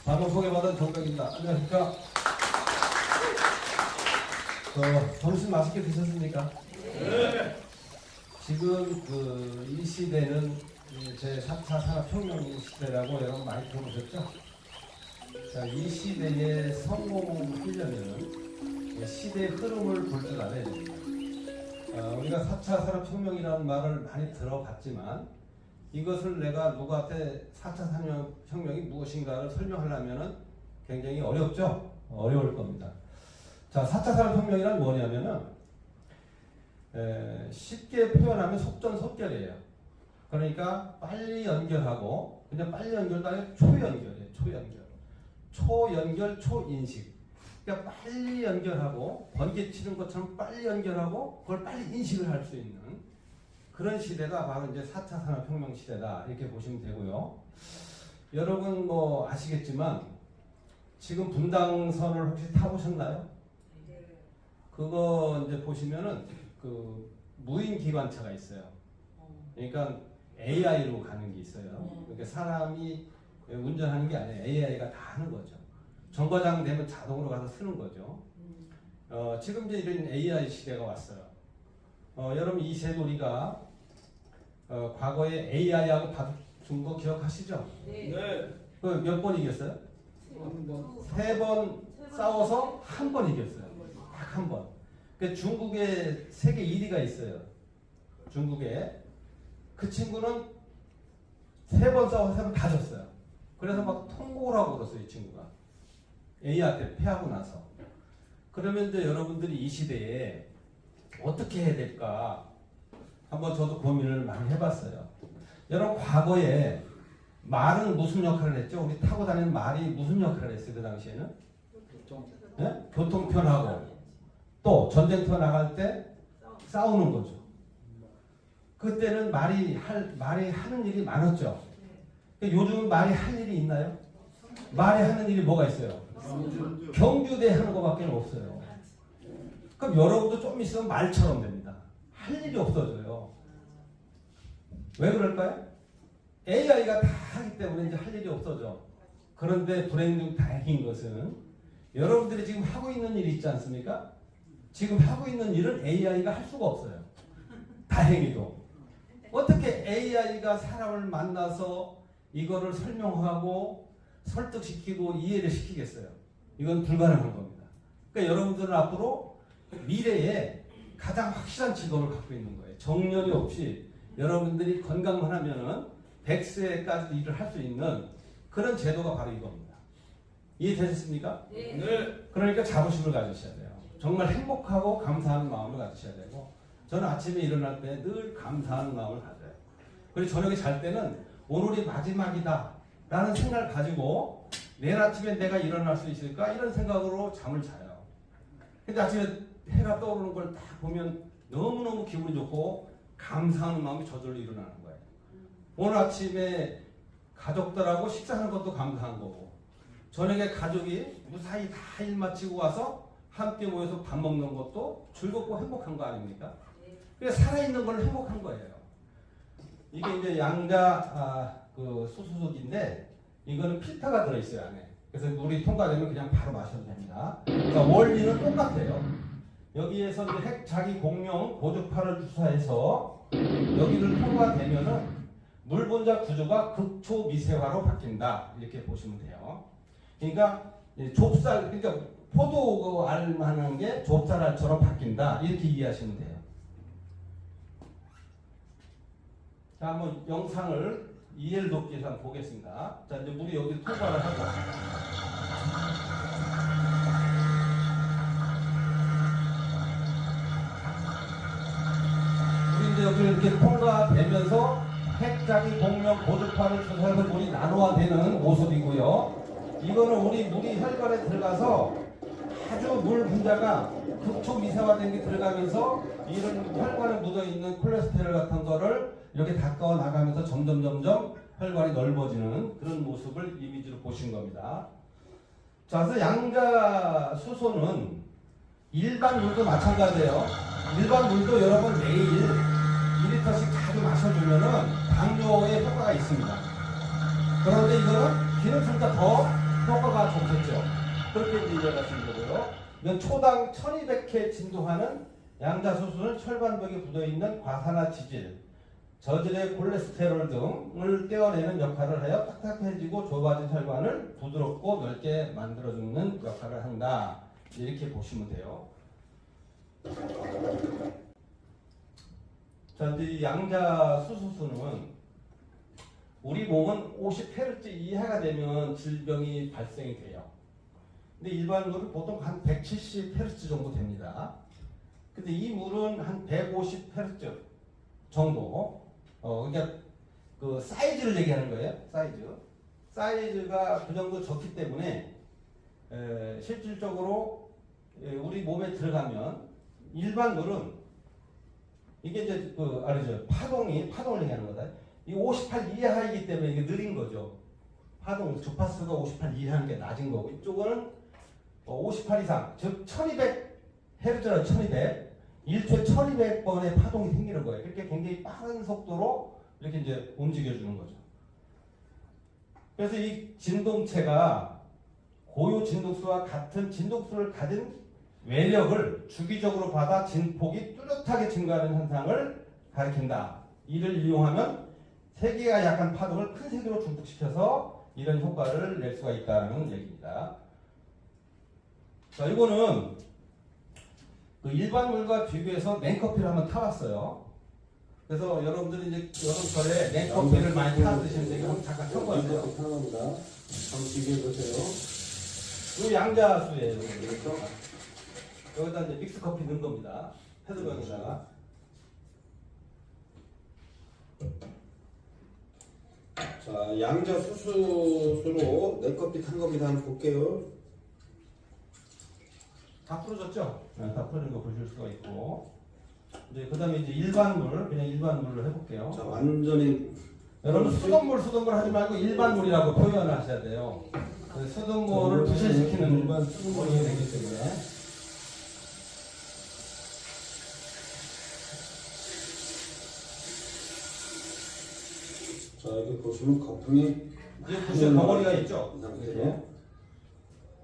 방금 소개받은 정백입니다. 안녕하십니까. 점심 맛있게 드셨습니까? 네. 지금 이 시대는 제4차 산업혁명 시대라고 여러분 많이 들어보셨죠? 자, 이 시대에 성공하려면 시대의 흐름을 볼 줄 알아야 됩니다. 우리가 4차 산업혁명이라는 말을 많이 들어봤지만 이것을 내가 누구한테 4차 산업혁명이 무엇인가를 설명하려면 굉장히 어렵죠? 어려울 겁니다. 자, 4차 산업혁명이란 뭐냐면은 쉽게 표현하면 속전속결이에요. 그러니까 빨리 연결하고 그냥 빨리 연결도 아니고 초연결이에요. 초연결, 초인식. 그러니까 빨리 연결하고 번개치는 것처럼 빨리 연결하고 그걸 빨리 인식을 할 수 있는 그런 시대가 바로 이제 4차 산업혁명 시대다 이렇게 보시면 되고요. 여러분 뭐 아시겠지만 지금 분당선을 혹시 타보셨나요? 그거 이제 보시면은 그 무인 기관차가 있어요. 그러니까 AI로 가는 게 있어요. 그러니까 사람이 운전하는 게 아니라 AI가 다 하는 거죠. 정거장 되면 자동으로 가서 쓰는 거죠. 지금 이제 이런 AI 시대가 왔어요. 여러분 이 새돌이가 과거에 AI하고 다툰 거 기억하시죠? 네. 그 몇 번 이겼어요? 세 번 싸워서 한 번 이겼어요. 딱 한 번. 그 중국에 세계 1위가 있어요. 중국에. 그 친구는 세 번 싸워서 세 번 다 졌어요. 그래서 막 통곡을 하고 그랬어요, 이 친구가. A한테 패하고 나서. 그러면 이제 여러분들이 이 시대에 어떻게 해야 될까? 한번 저도 고민을 많이 해봤어요. 여러분, 과거에 말은 무슨 역할을 했죠? 우리 타고 다니는 말이 무슨 역할을 했어요, 그 당시에는? 네? 교통편하고 또 전쟁터 나갈 때 싸우는 거죠. 그때는 말이 하는 일이 많았죠. 요즘은 말이 할 일이 있나요? 말이 하는 일이 뭐가 있어요? 경주대 하는 것밖에 없어요. 그럼 여러분도 좀 있으면 말처럼 됩니다. 할 일이 없어져요. 왜 그럴까요? AI가 다 하기 때문에 이제 할 일이 없어져. 그런데 불행 중 다행인 것은 여러분들이 지금 하고 있는 일이 있지 않습니까? 지금 하고 있는 일은 AI가 할 수가 없어요. 다행히도. 어떻게 AI가 사람을 만나서 이거를 설명하고 설득시키고 이해를 시키겠어요? 이건 불가능한 겁니다. 그러니까 여러분들은 앞으로 미래에 가장 확실한 직업을 갖고 있는 거예요. 정년이 없이 여러분들이 건강만 하면은 100세까지도 일을 할 수 있는 그런 제도가 바로 이겁니다. 이해되셨습니까? 네. 그러니까 자부심을 가지셔야 돼요. 정말 행복하고 감사하는 마음을 가지셔야 되고, 저는 아침에 일어날 때 늘 감사하는 마음을 가져요. 그리고 저녁에 잘 때는 오늘이 마지막이다 라는 생각을 가지고 내일 아침에 내가 일어날 수 있을까? 이런 생각으로 잠을 자요. 근데 아침에 해가 떠오르는 걸 딱 보면 너무너무 기분이 좋고 감사하는 마음이 저절로 일어나는 거예요. 오늘 아침에 가족들하고 식사하는 것도 감사한 거고, 저녁에 가족이 무사히 다 일 마치고 와서 함께 모여서 밥 먹는 것도 즐겁고 행복한 거 아닙니까? 그러니까 살아있는 건 행복한 거예요. 이게 이제 양자 수소속인데 이거는 필터가 들어있어요, 안에. 그래서 물이 통과되면 그냥 바로 마셔도 됩니다. 그러니까 원리는 똑같아요. 여기에서 이제 핵자기 공룡 고주파를 주사해서 여기를 통과되면은 물 분자 구조가 극초 미세화로 바뀐다. 이렇게 보시면 돼요. 그러니까 그러니까 포도 알만한 게 좁쌀알처럼 바뀐다. 이렇게 이해하시면 돼요. 자, 한번 영상을 이해를 돕기 위해서 한번 보겠습니다. 자, 이제 물이 여기 통과를 하고. 물이 이제 여기 이렇게 통과되면서 핵자기 공룡 고주파를 주사해서 물이 나노화되는 모습이고요. 이거는 우리 물이 혈관에 들어가서 아주 물 분자가 극초 미세화된 게 들어가면서 이런 혈관에 묻어있는 콜레스테롤 같은 거를 이렇게 닦아 나가면서 점점 혈관이 넓어지는 그런 모습을 이미지로 보신 겁니다. 자, 그래서 양자 수소는 일반 물도 마찬가지예요. 일반 물도 여러분 매일 2리터씩 자주 마셔주면은 당뇨에 효과가 있습니다. 그런데 이거는 기능성보다 더 그렇게 이제 이해가 되는 거고요. 이건 초당 1200회 진동하는 양자수수는 철반벽에 묻어있는 과산화 지질, 저질의 콜레스테롤 등을 떼어내는 역할을 하여 딱딱해지고 좁아진 혈관을 부드럽고 넓게 만들어주는 역할을 한다. 이렇게 보시면 돼요. 자, 이제 이 양자수수수는 우리 몸은 50Hz 이하가 되면 질병이 발생이 돼요. 근데 일반적으로 보통 한 170Hz 정도 됩니다. 근데 이 물은 한 150Hz 정도. 그러니까 그 사이즈를 얘기하는 거예요. 사이즈가 그 정도 적기 때문에 실질적으로 우리 몸에 들어가면 일반 물은 이게 이제 그 알죠? 파동을 얘기하는 거다. 이 58 이하이기 때문에 이게 느린 거죠. 주파수가 58 이하는 게 낮은 거고, 이쪽은 58 이상, 즉 1200Hz라 1200, 1초에 1200번의 파동이 생기는 거예요. 그렇게 굉장히 빠른 속도로 이렇게 이제 움직여주는 거죠. 그래서 이 진동체가 고유 진동수와 같은 진동수를 가진 외력을 주기적으로 받아 진폭이 뚜렷하게 증가하는 현상을 가리킨다. 이를 이용하면 세기가 약한 파동을 큰 세기로 중폭시켜서 이런 효과를 낼 수가 있다는 얘기입니다. 자, 이거는 그 일반 물과 비교해서 냉커피를 한번 타봤어요. 그래서 여러분들이 이제 여름철에 냉커피를 많이 타 드시는데 이거 한번 잠깐 켜보세요. 사용합니다. 한번 비교해 보세요. 이 양자수예요. 그렇죠? 여기다 이제 믹스 커피 넣은 겁니다. 헤드병에다가. 자, 양자 수수로 냉커피 탄 겁니다. 한번 볼게요. 다 풀어졌죠? 네, 다 풀어진 거 보실 수가 있고. 이제 그 다음에 이제 일반 물, 그냥 일반 물로 해볼게요. 자, 완전히 여러분 수돗물 하지 말고 일반 물이라고 표현을 하셔야 돼요. 수돗물을 부실시키는 일반 수돗물이 되기 때문에. 자, 여기 보시면 거품이 이제 보시면 덩어리가 있죠? 이 상태로. 네.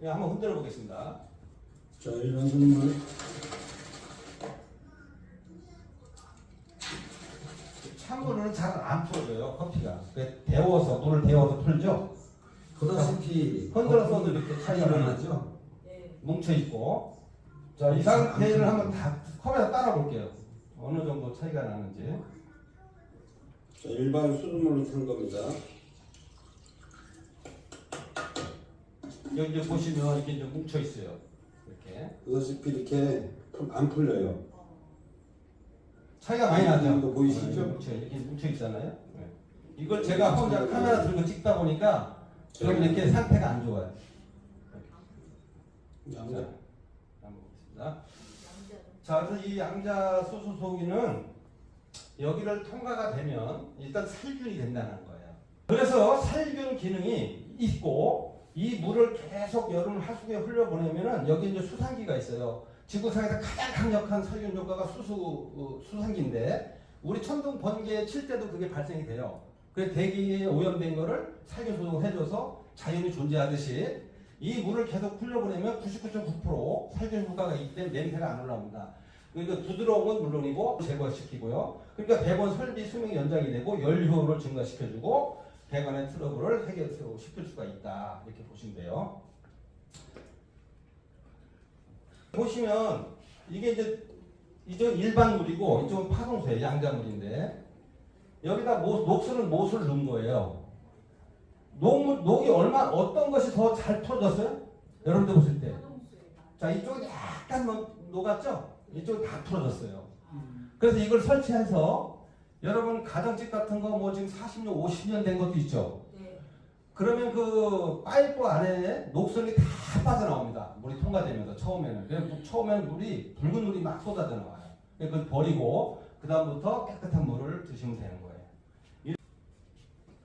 예, 한번 흔들어 보겠습니다. 자, 일반 수돗물. 찬물은 잘 안 풀어져요, 커피가. 물을 데워서 풀죠? 보다시피 흔들어서도 이렇게 차이가 나죠? 뭉쳐있고. 자, 이 상태를 한번 다 컵에다 따라 볼게요. 어느 정도 차이가 나는지. 자, 일반 수돗물로 탄 겁니다. 여기 이제 보시면 이렇게 이제 뭉쳐있어요. 이렇게. 보다시피 이렇게 안 풀려요. 차이가 많이 나죠? 이거 보이시죠? 이렇게 뭉쳐있잖아요. 네. 이걸 제가 혼자 카메라 들고 찍다 보니까 좀 이렇게 상태가 안 좋아요. 자, 한번 보겠습니다. 자, 그래서 이 양자수수소기는 여기를 통과가 되면 일단 살균이 된다는 거예요. 그래서 살균 기능이 있고 이 물을 계속 여름 하수구에 흘려보내면은 여기 이제 수산기가 있어요. 지구상에서 가장 강력한 살균 효과가 수산기인데 우리 천둥 번개 칠 때도 그게 발생이 돼요. 그래서 대기에 오염된 거를 살균 소독을 해줘서 자연이 존재하듯이 이 물을 계속 흘려보내면 99.9% 살균 효과가 있기 때문에 냄새가 안 올라옵니다. 그러니까 부드러운 건 물론이고 제거시키고요. 그러니까 배관 설비 수명 연장이 되고 연료를 증가시켜주고 배관의 트러블을 해결시킬 수가 있다. 이렇게 보시면 돼요. 보시면 이게 이제 일반 물이고 이쪽은 파동수예요. 양자물인데 여기다 녹수는 못을 넣은 거예요. 녹이 어떤 것이 더 잘 풀어졌어요? 여러분들 보실 때. 자, 이쪽은 약간 녹았죠? 이쪽은 다 풀어졌어요. 그래서 이걸 설치해서 여러분 가정집 같은 거 뭐 지금 40년, 50년 된 것도 있죠? 네. 그러면 그 파이프 안에 녹선이 다 빠져나옵니다. 물이 통과되면서 처음에는. 그래서 처음에는 붉은 물이 막 쏟아져 나와요. 그걸 버리고 그 다음부터 깨끗한 물을 드시면 되는 거예요.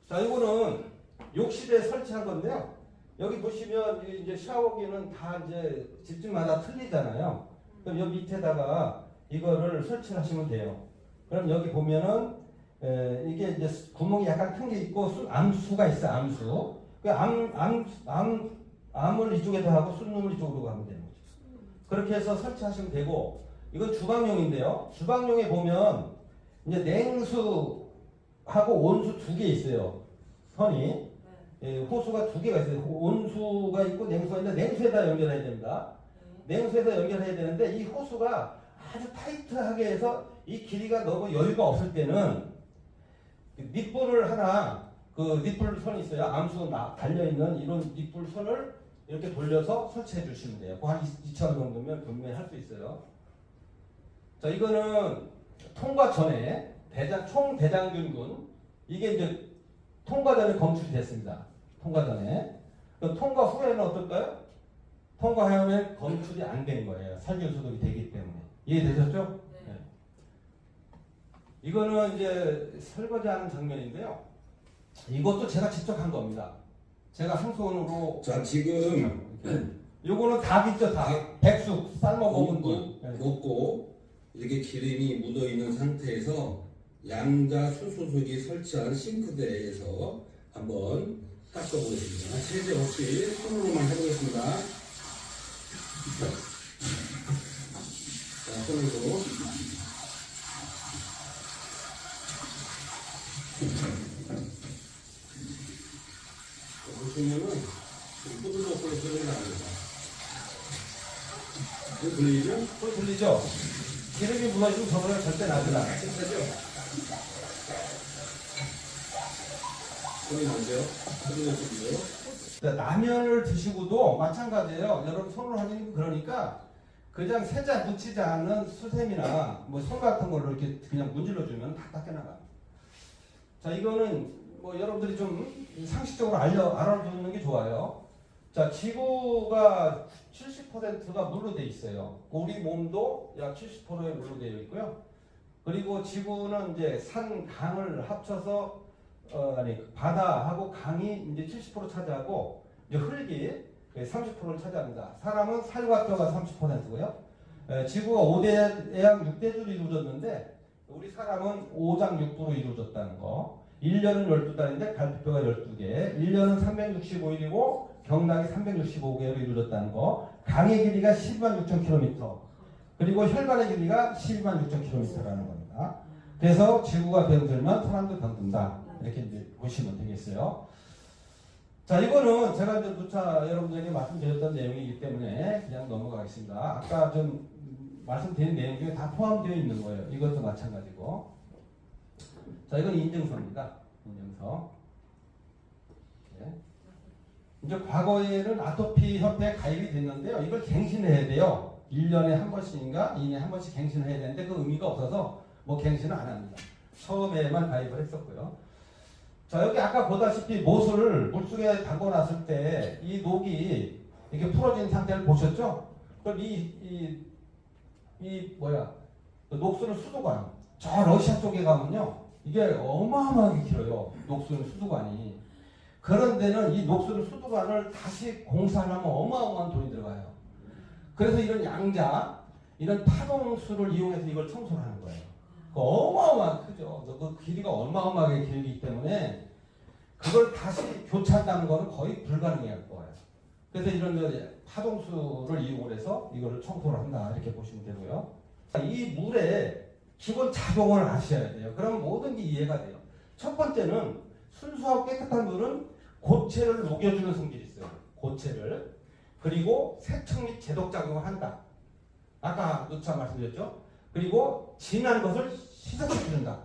자, 이거는 욕실에 설치한 건데요. 여기 보시면 이제 샤워기는 다 이제 집집마다 틀리잖아요. 그럼 여기 밑에다가 이거를 설치하시면 돼요. 그럼 여기 보면은 이게 이제 구멍이 약간 큰 게 있고 암수가 있어요. 암수. 그 암을 이쪽에다 하고 순놈을 이쪽으로 가면 되는 거죠. 그렇게 해서 설치하시면 되고, 이건 주방용인데요. 주방용에 보면 이제 냉수하고 온수 두 개 있어요. 선이. 예, 호수가 두 개가 있어요. 온수가 있고 냉수가 있는데 냉수에다 연결해야 됩니다. 냉수에다 연결해야 되는데 이 호수가 아주 타이트하게 해서 이 길이가 너무 여유가 없을 때는 밑불을 하나, 그 밑불 선이 있어요. 암수 달려있는 이런 밑불 선을 이렇게 돌려서 설치해 주시면 돼요. 한 2,000원 정도면 분명히 할 수 있어요. 자, 이거는 통과 전에 총 대장균군, 이게 이제 통과 전에 검출이 됐습니다. 통과 전에. 그럼 통과 후에는 어떨까요? 통과하면 검출이 안 된 거예요. 살균 소독이 되기 때문에. 이해되셨죠? 네. 이거는 이제 설거지하는 장면인데요. 이것도 제가 직접 한 겁니다. 제가 한 손으로. 자, 지금 요거는 닭 있죠, 닭. 백숙 삶아 먹은 거. 먹고 이렇게 기름이 묻어 있는 상태에서 양자 수소속이 설치한 싱크대에서 한번 닦아보겠습니다. 세제 없이 손으로만 해보겠습니다. 자, 손으로. 보시면은 뿌들뿌들 소리가 납니다. 이거 들리죠? 또 들리죠? 기름이 묻어있으면 저거는 절대 나지 않아요. 소리 나죠? 소리 나죠? 라면을 드시고도 마찬가지예요. 여러분 손으로 하니까 그러니까 그냥 세자 묻히지 않은 수세미나 뭐 손 같은 걸로 이렇게 그냥 문질러 주면 다 닦여나가. 자, 이거는 뭐 여러분들이 좀 상식적으로 알아두는 게 좋아요. 자, 지구가 70%가 물로 돼 있어요. 우리 몸도 약 70%의 물로 되어 있고요. 그리고 지구는 이제 산, 강을 합쳐서 바다하고 강이 이제 70% 차지하고 이제 흙이 30%를 차지합니다. 사람은 살과 뼈가 30%고요. 지구가 5대양 6대주로 이루어졌는데 우리 사람은 5장 6부로 이루어졌다는 거. 1년은 12달인데 갈비뼈가 12개, 1년은 365일이고 경락이 365개로 이루어졌다는 거. 강의 길이가 12만 6천 킬로미터, 그리고 혈관의 길이가 12만 6천 킬로미터라는 겁니다. 그래서 지구가 병들면 사람도 병든다. 이렇게 이제 보시면 되겠어요. 자, 이거는 제가 이제 누차 여러분들에게 말씀드렸던 내용이기 때문에 그냥 넘어가겠습니다. 아까 좀 말씀드린 내용 중에 다 포함되어 있는 거예요. 이것도 마찬가지고. 자, 이건 인증서입니다. 인증서. 네. 이제 과거에는 아토피 협회에 가입이 됐는데요. 이걸 갱신해야 돼요. 1년에 한 번씩인가 2년에 한 번씩 갱신을 해야 되는데 그 의미가 없어서 뭐 갱신을 안 합니다. 처음에만 가입을 했었고요. 자, 여기 아까 보다시피 못을 물속에 담궈놨을 때 이 녹이 이렇게 풀어진 상태를 보셨죠? 그럼 녹수는 수도관. 저 러시아 쪽에 가면요. 이게 어마어마하게 길어요. 녹수는 수도관이. 그런 데는 이 녹수는 수도관을 다시 공사하려면 어마어마한 돈이 들어가요. 그래서 이런 양자, 이런 파동수를 이용해서 이걸 청소를 하는 거예요. 어마어마하게 크죠. 그 길이가 어마어마하게 길기 때문에 그걸 다시 교체한다는 것은 거의 불가능할 거예요. 그래서 이런 파동수를 이용해서 이걸 청소를 한다. 이렇게 보시면 되고요. 이 물의 기본 작용을 아셔야 돼요. 그럼 모든 게 이해가 돼요. 첫 번째는 순수하고 깨끗한 물은 고체를 녹여주는 성질이 있어요. 고체를. 그리고 세척 및 제독 작용을 한다. 아까 누차 말씀드렸죠. 그리고 진한 것을 희석시켜준다.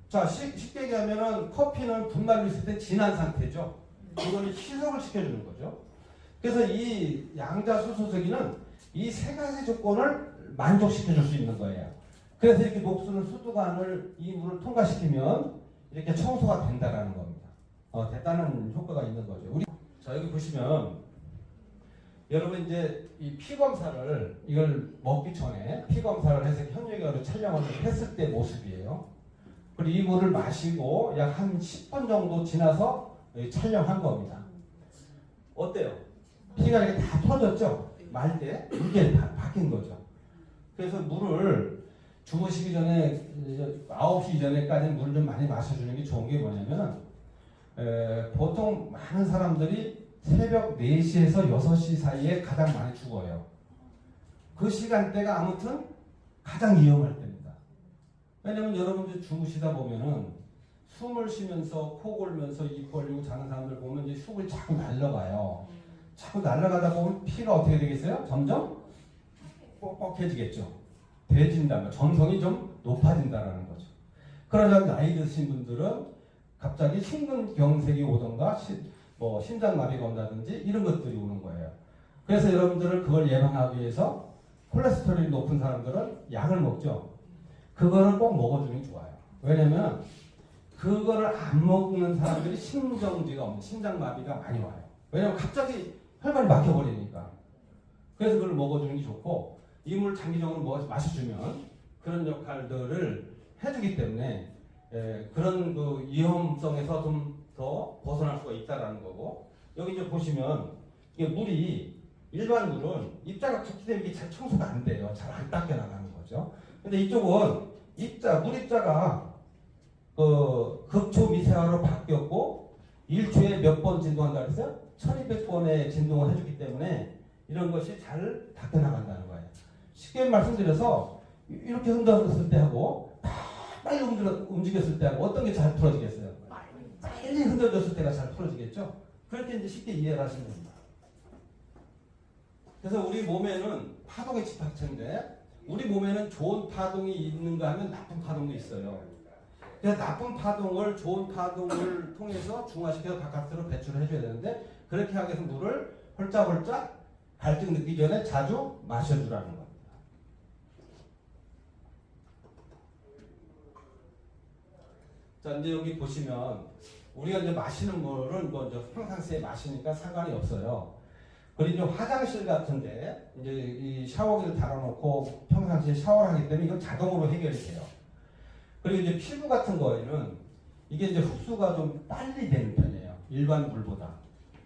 자, 쉽게 얘기하면은 커피는 분말로 있을 때 진한 상태죠. 이거는 희석을 시켜주는 거죠. 그래서 이 양자수소석이는 이 세 가지 조건을 만족시켜줄 수 있는 거예요. 그래서 이렇게 녹수는 수도관을 이 물을 통과시키면 이렇게 청소가 된다라는 겁니다. 대단한 효과가 있는 거죠. 자, 여기 보시면 여러분 이제 이 피 검사를 이걸 먹기 전에 피 검사를 해서 현미경으로 촬영을 했을 때 모습이에요. 그리고 이 물을 마시고 약 한 10분 정도 지나서 촬영한 겁니다. 어때요? 피가 이렇게 다 터졌죠? 말 때 이게 바뀐 거죠. 그래서 물을 주무시기 전에 9시 전에까지 물을 좀 많이 마셔주는 게 좋은 게 뭐냐면 보통 많은 사람들이 새벽 4시에서 6시 사이에 가장 많이 죽어요. 그 시간대가 아무튼 가장 위험할 때입니다. 왜냐면 여러분들 주무시다 보면은 숨을 쉬면서 코 골면서 입 벌리고 자는 사람들 보면 이제 숨을 자꾸 날려가요. 자꾸 날아가다 보면 피가 어떻게 되겠어요? 점점 뻑뻑해지겠죠. 돼진다면 전성이 좀 높아진다라는 거죠. 그러자 나이 드신 분들은 갑자기 심근경색이 오던가 심장마비가 온다든지 이런 것들이 오는 거예요. 그래서 여러분들은 그걸 예방하기 위해서 콜레스테롤이 높은 사람들은 약을 먹죠. 그거는 꼭 먹어주는 게 좋아요. 왜냐면 그거를 안 먹는 사람들이 심정지가 없는 심장마비가 많이 와요. 왜냐면 갑자기 혈관이 막혀버리니까. 그래서 그걸 먹어주는 게 좋고 이물 장기적으로 마셔주면 그런 역할들을 해주기 때문에 그런 그 위험성에서 좀 더 벗어날 수가 있다라는 거고 여기 이제 보시면 이게 물이 일반 물은 입자가 좋기 때문에 이게 잘 청소가 안 돼요. 잘 안 닦여 나가는 거죠. 근데 이쪽은 물 입자가 극초 미세화로 바뀌었고 1초에 몇 번 진동한다 그랬어요? 1200번의 진동을 해주기 때문에 이런 것이 잘 닦여 나간다는 거예요. 쉽게 말씀드려서 이렇게 흔들었을 때 하고 빨리 움직였을 때 하고 어떤 게 잘 풀어지겠어요? 빨리 흔들어졌을 때가 잘 풀어지겠죠? 그렇게 이제 쉽게 이해를 하시면 됩니다. 그래서 우리 몸에는 파동의 집합체인데 우리 몸에는 좋은 파동이 있는가 하면 나쁜 파동도 있어요. 그래서 나쁜 파동을 좋은 파동을 통해서 중화시켜서 바깥으로 배출을 해줘야 되는데 그렇게 하기 위해서 물을 홀짝홀짝 갈증 느끼기 전에 자주 마셔주라는 겁니다. 자 이제 여기 보시면 우리가 이제 마시는 물은 뭐 이제 평상시에 마시니까 상관이 없어요. 그리고 이제 화장실 같은데 이제 이 샤워기를 달아놓고 평상시에 샤워를 하기 때문에 이건 자동으로 해결이 돼요. 그리고 이제 피부 같은 거에는 이게 이제 흡수가 좀 빨리 되는 편이에요. 일반 물보다.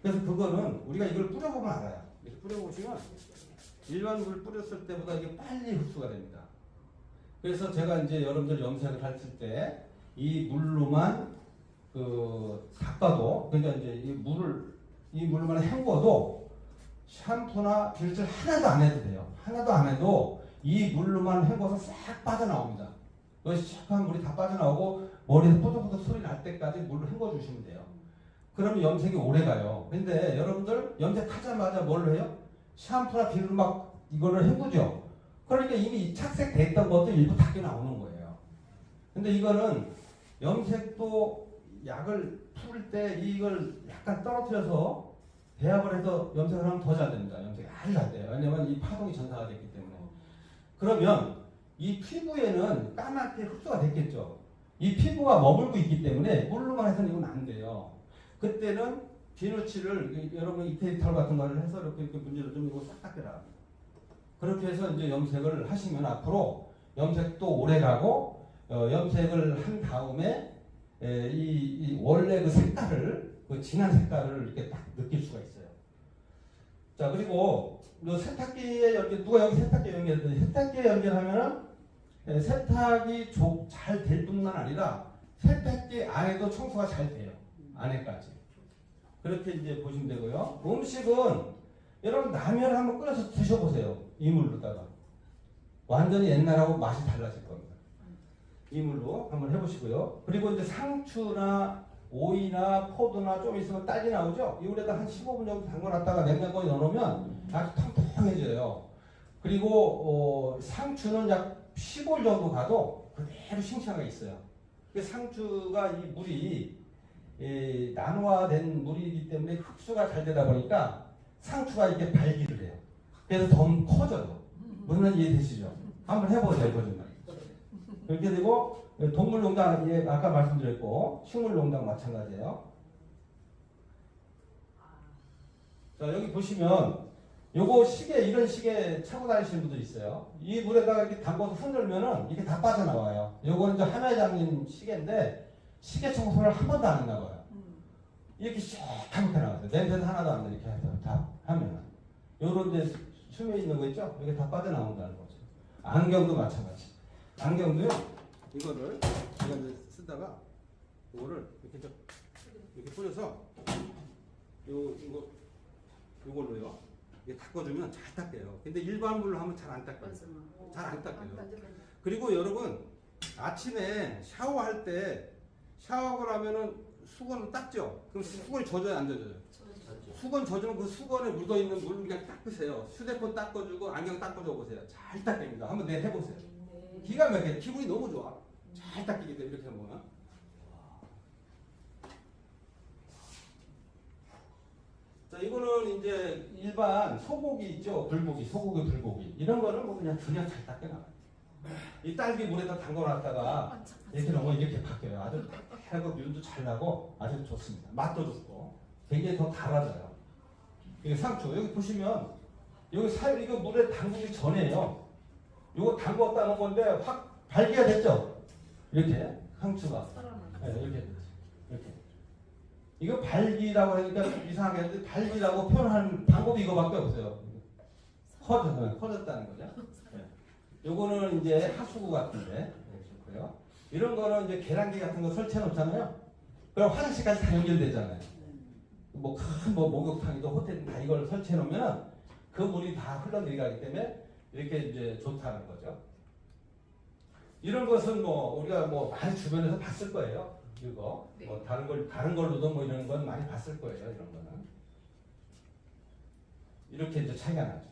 그래서 그거는 우리가 이걸 뿌려보면 알아요. 이렇게 뿌려보시면 일반 물 뿌렸을 때보다 이게 빨리 흡수가 됩니다. 그래서 제가 이제 여러분들 염색을 할 때 이 물로만 닦아도 그러니까 이제 이 물로만 헹궈도 샴푸나 빗질 하나도 안 해도 돼요. 하나도 안 해도 이 물로만 헹궈서 싹 빠져나옵니다. 시작한 물이 다 빠져나오고 머리에서 뽀득뽀득 소리 날 때까지 물을 헹궈 주시면 돼요. 그러면 염색이 오래 가요. 근데 여러분들 염색하자마자 뭘 해요? 샴푸나 비누로 막 이거를 헹구죠. 그러니까 이미 착색돼 있던 것도 일부 닦여 나오는 거예요. 근데 이거는 염색도 약을 풀 때 이걸 약간 떨어뜨려서 배합을 해서 염색을 하면 더 잘 됩니다. 염색이 아주 잘 돼요. 왜냐면 이 파동이 전사가 됐기 때문에. 그러면 이 피부에는 까맣게 흡수가 됐겠죠. 이 피부가 머물고 있기 때문에 물로만 해서는 이건 안 돼요. 그때는 비누칠을 여러분 이태리털 같은 거를 해서 이렇게 문제를 좀 이거 싹 닦여라. 그렇게 해서 이제 염색을 하시면 앞으로 염색도 오래 가고 염색을 한 다음에 이 원래 그 색깔을 그 진한 색깔을 이렇게 딱 느낄 수가 있어요. 자 그리고 세탁기에 누가 여기 세탁기에 연결했더니 세탁기에 연결하면은 세탁이 잘 될 뿐만 아니라 세탁기 안에도 청소가 잘 돼요. 안에까지. 그렇게 이제 보시면 되고요. 음식은 여러분 라면 한번 끓여서 드셔보세요. 이물로다가. 완전히 옛날하고 맛이 달라질 겁니다. 이물로 한번 해보시고요. 그리고 이제 상추나 오이나 포도나 좀 있으면 딸기 나오죠? 이 물에다 한 15분 정도 담궈놨다가 냉장고에 넣어놓으면 아주 통통해져요. 그리고 상추는 약 15일 정도 가도 그대로 싱싱하게 있어요. 상추가 이 물이 난화된 물이기 때문에 흡수가 잘 되다 보니까 상추가 이렇게 발기를 해요. 그래서 더 커져요. 무슨 이해되시죠? 한번 해보세요. 거짓말. 이렇게 되고 동물농장 아까 말씀드렸고 식물농장 마찬가지예요. 자 여기 보시면 요거 시계 이런 시계 차고 다니시는 분들 있어요. 이 물에다가 이렇게 담궈서 흔들면은 이게 다 빠져나와요. 요거는 이제 하나에 담긴 시계인데 시계 청소를 한 번도 안 했나 봐요. 이렇게 시원하게 나왔어요. 냄새는 하나도 안 나게 이렇게 해서 다 하면 요런 데 숨에 있는 거 있죠? 이게 다 빠져나온다는 거죠. 안경도 마찬가지. 안경도요. 이거를 제가 이제 쓰다가 이거를 이렇게 뿌려서 이거 이걸로요. 이게 닦아주면 잘 닦여요. 근데 일반 물로 하면 잘 안 닦여요. 잘 안 닦여요. 그리고 여러분 아침에 샤워할 때 샤워를 하면은 수건을 닦죠. 그럼 수건이 젖어요, 안 젖어요? 수건 젖으면 그 수건에 묻어 있는 물 그냥 닦으세요. 휴대폰 닦아주고 안경 닦아줘 보세요. 잘 닦입니다. 한번 내 해보세요. 기가 막혀요. 기분이 너무 좋아. 잘 닦이게 돼 이렇게 하면. 자, 이거는 이제 일반 소고기 있죠. 불고기, 소고기, 불고기. 이런 거는 뭐 그냥 잘 닦여나가요. 이 딸기 물에다 담궈놨다가 이렇게 넣으면 이렇게 바뀌어요. 아주 해고 윤도 잘 나고 아주 좋습니다. 맛도 좋고 굉장히 더 달아져요. 이게 상추 여기 보시면 여기 이거 물에 담그기 전에요. 이거 담궜다는 건데 확 발기가 됐죠. 이렇게 상추가 이렇게. 이거 발기라고 하니까 이상하게 하는데 발기라고 표현하는 방법이 이거밖에 없어요. 커졌다는 거죠. 요거는 이제 하수구 같은데 좋고요. 이런 거는 이제 계란기 같은 거 설치해 놓잖아요. 그럼 화장실까지 다 연결되잖아요. 뭐 큰 목욕탕이도 호텔 다 이걸 설치해 놓으면 그 물이 다 흘러내려가기 때문에 이렇게 이제 좋다는 거죠. 이런 것은 뭐 우리가 뭐 많이 주변에서 봤을 거예요. 이거 뭐 다른 걸로도 뭐 이런 건 많이 봤을 거예요. 이런 거는 이렇게 이제 차이가 나죠.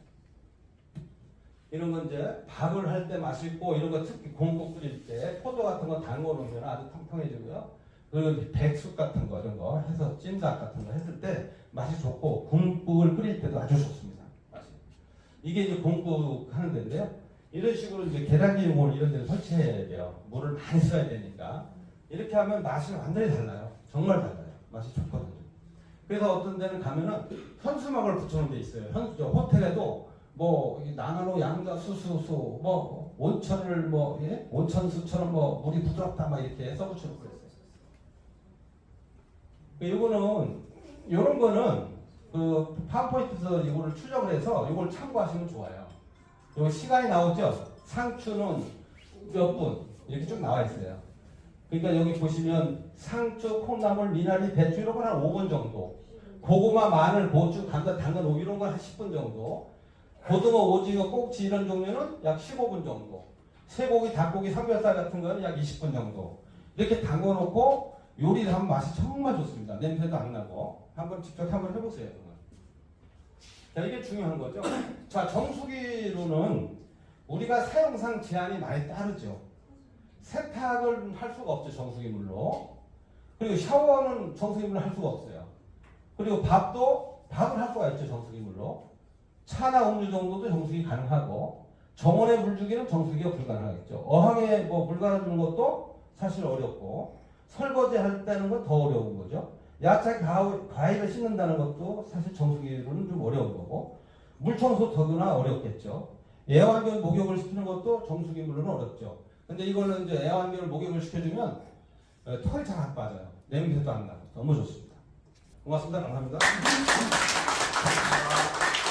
이런 건 이제 밥을 할 때 맛있고 이런 거 특히 공국 끓일 때 포도 같은 거 담궈 놓으면 아주 통통해지고요. 그리고 백숙 같은 거 이런 거 해서 찜닭 같은 거 했을 때 맛이 좋고 공국을 끓일 때도 아주 좋습니다. 맛이. 이게 이제 공국 하는 데인데요. 이런 식으로 이제 계란기용을 이런 데를 설치해야 돼요. 물을 많이 써야 되니까. 이렇게 하면 맛이 완전히 달라요. 정말 달라요. 맛이 좋거든요. 그래서 어떤 데는 가면은 현수막을 붙여놓은 데 있어요. 호텔에도 뭐 나나노 양자 수수수 뭐 온천을 뭐 온천수처럼 뭐 물이 부드럽다 막 이렇게 써붙여놓고 그랬어요. 이거는 이런 거는 그 파워포인트에서 이거를 추적을 해서 이걸 참고하시면 좋아요. 요 시간이 나오죠. 상추는 몇 분 이렇게 쭉 나와 있어요. 그러니까 여기 보시면 상추, 콩나물, 미나리, 배추 이런 건 한 5분 정도. 고구마, 마늘, 고추, 감자, 당근, 오 이런 건 한 10분 정도. 고등어, 오징어, 꼭지 이런 종류는 약 15분 정도. 쇠고기, 닭고기, 삼겹살 같은 거는 약 20분 정도. 이렇게 담궈놓고 요리를 하면 맛이 정말 좋습니다. 냄새도 안 나고. 한번 직접 한번 해보세요. 자, 이게 중요한 거죠. 자, 정수기로는 우리가 사용상 제한이 많이 따르죠. 세탁을 할 수가 없죠. 정수기물로. 그리고 샤워는 정수기물로 할 수가 없어요. 그리고 밥을 할 수가 있죠. 정수기물로. 차나 음료 정도도 정수기 가능하고 정원에 물 주기는 정수기가 불가능하겠죠. 어항에 뭐 물 갈아주는 것도 사실 어렵고 설거지 할 때는 건 더 어려운 거죠. 야채 과일을 씻는다는 것도 사실 정수기로는 좀 어려운 거고 물청소 더구나 어렵겠죠. 애완견 목욕을 시키는 것도 정수기물로는 어렵죠. 근데 이거는 이제 애완견을 목욕을 시켜주면 털이 잘 안 빠져요. 냄새도 안 나고 너무 좋습니다. 고맙습니다. 감사합니다.